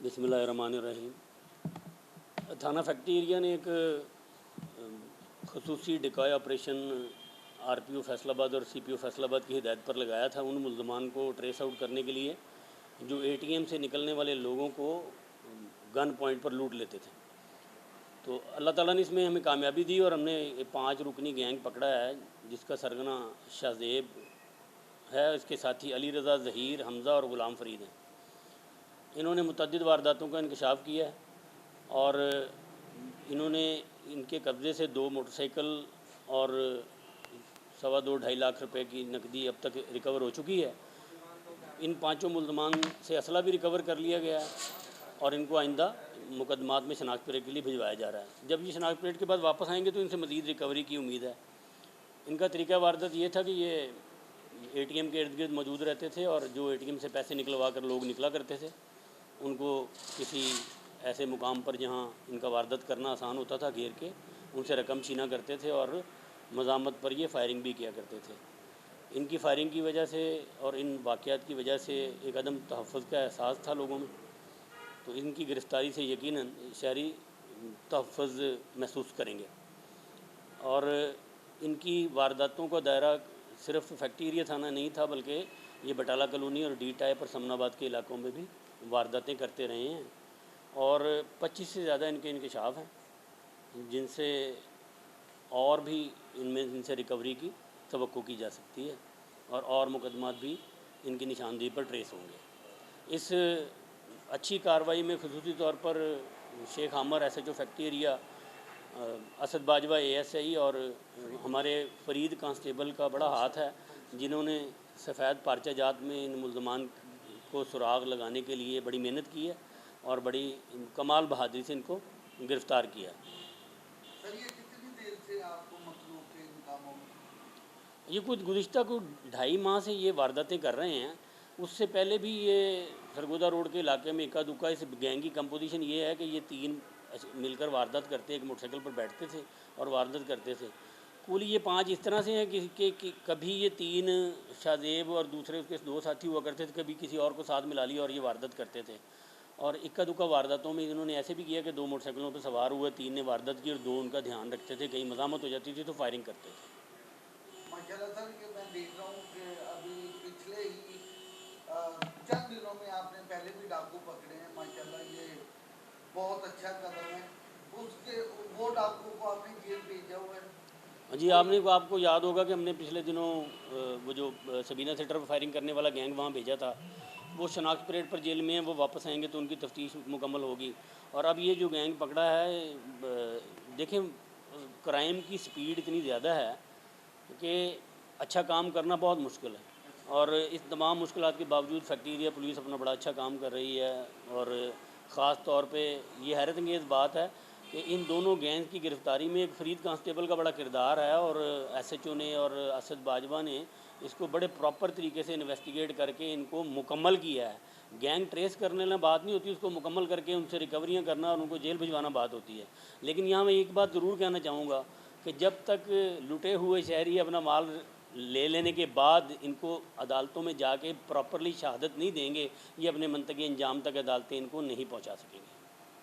बिस्मिल्लाहिर्रहमानिर्रहीम। थाना factory area ने एक खसूसी डिकॉय ऑपरेशन आरपीओ फैसलाबाद और सीपीओ फैसलाबाद की हिदायत पर लगाया था उन मुल्ज़मान को ट्रेस आउट करने के लिए जो एटीएम से निकलने वाले लोगों को गन पॉइंट पर लूट लेते थे। तो अल्लाह ताला ने इसमें हमें कामयाबी दी और हमने 5 रुकनी गैंग पकड़ा है जिसका सरगना शाहजेब है। इसके साथी अली रज़ा, ज़हीर, हमज़ा और ग़ुलाम फ़रीद हैं। इन्होंने मुतअद्दिद वारदातों का इंकशाफ किया है और इन्होंने इनके कब्ज़े से 2 मोटरसाइकिल और 2.25 लाख रुपए की नकदी अब तक रिकवर हो चुकी है। इन 5 मुल्ज़मान से असला भी रिकवर कर लिया गया है और इनको आइंदा मुकदमात में शनाख्त परेड के लिए भिजवाया जा रहा है। जब ये शनाख्त परेड के बाद वापस आएंगे तो इनसे मज़ीद रिकवरी की उम्मीद है। इनका तरीका वारदात ये था कि ये एटीएम के इर्द गिर्द मौजूद रहते थे और जो एटीएम से पैसे निकलवा कर लोग निकला करते थे उनको किसी ऐसे मुकाम पर जहां इनका वारदात करना आसान होता था घेर के उनसे रकम छीना करते थे और मज़ामत पर ये फ़ायरिंग भी किया करते थे। इनकी फ़ायरिंग की वजह से और इन वाक़यात की वजह से एक अदम तहफ़्फ़ुज़ का एहसास था लोगों में, तो इनकी गिरफ़्तारी से यकीनन शहरी तहफ़्फ़ुज़ महसूस करेंगे। और इनकी वारदातों का दायरा सिर्फ़ फैक्ट्री एरिया थाना नहीं था बल्कि ये बटाला कॉलोनी और डी टाइप और समनाबाद के इलाकों में भी वारदातें करते रहे हैं और 25 से ज़्यादा इनके इंकशाफ हैं जिनसे और भी इनसे रिकवरी की तवक्को की जा सकती है और मुकदमात भी इनकी निशानदेही पर ट्रेस होंगे। इस अच्छी कार्रवाई में ख़ुसूसी तौर पर शेख आमर SHO factory area, Asad Bajwa ASI और हमारे फ़रीद कांस्टेबल का बड़ा हाथ है जिन्होंने सफ़ेद पार्चा जात में इन मुल्ज़मान को सुराग लगाने के लिए बड़ी मेहनत की है और बड़ी कमाल बहादुरी से इनको गिरफ़्तार किया। सर, ये कितनी देर से आपको मसरूफ़ थे इन कामों में? ये कुछ गुज़िश्ता को 2.5 माह से ये वारदातें कर रहे हैं। उससे पहले भी ये सरगोदा रोड के इलाके में इक्का दुक्का इस गैंग की कंपोजिशन ये है कि ये 3 मिलकर वारदात करते, एक मोटरसाइकिल पर बैठते थे और वारदात करते थे। कुल ये 5 इस तरह से हैं कि कभी ये 3 शाहजेब और दूसरे उसके 2 साथी हुआ करते थे, कभी किसी और को साथ मिला लिया और ये वारदात करते थे। और इक्का दुक्का वारदातों में इन्होंने ऐसे भी किया कि 2 मोटरसाइकिलों पर सवार हुए, 3 ने वारदात की और 2 उनका ध्यान रखते थे, कहीं मज़ामत हो जाती थी तो फायरिंग करते थे। माशाल्लाह सर, ये मैं देख रहा हूँ कि अभी पिछले ही चंद दिनों में आपने पहले भी डाकू पकड़े हैं। माशाल्लाह ये बहुत अच्छा कदम है। उसके वो डाकू को आपने जेल भेजा हुआ है? जी, आपको याद होगा कि हमने पिछले दिनों वो जो सबीना थिएटर पर फायरिंग करने वाला गैंग वहाँ भेजा था, वो शनाख्त परेड पर जेल में है। वो वापस आएंगे तो उनकी तफ्तीश मुकम्मल होगी। और अब ये जो गैंग पकड़ा है, देखें क्राइम की स्पीड इतनी ज़्यादा है कि अच्छा काम करना बहुत मुश्किल है और इस तमाम मुश्किलात के बावजूद फैक्ट्री एरिया पुलिस अपना बड़ा अच्छा काम कर रही है। और ख़ास तौर पे ये हैरत अंगेज़ बात है कि इन दोनों गैंग की गिरफ़्तारी में एक फ़रीद कांस्टेबल का बड़ा किरदार है और SHO ने और असद बाजवा ने इसको बड़े प्रॉपर तरीके से इन्वेस्टिगेट करके इनको मुकम्मल किया है। गैंग ट्रेस करने में बात नहीं होती, उसको मुकम्मल करके उनसे रिकवरियाँ करना और उनको जेल भिजवाना बात होती है। लेकिन यहाँ मैं एक बात ज़रूर कहना चाहूँगा कि जब तक लुटे हुए शहरी अपना माल ले लेने के बाद इनको अदालतों में जाके प्रॉपरली शहादत नहीं देंगे, ये अपने मंतकी अंजाम तक अदालतें इनको नहीं पहुँचा सकेंगी।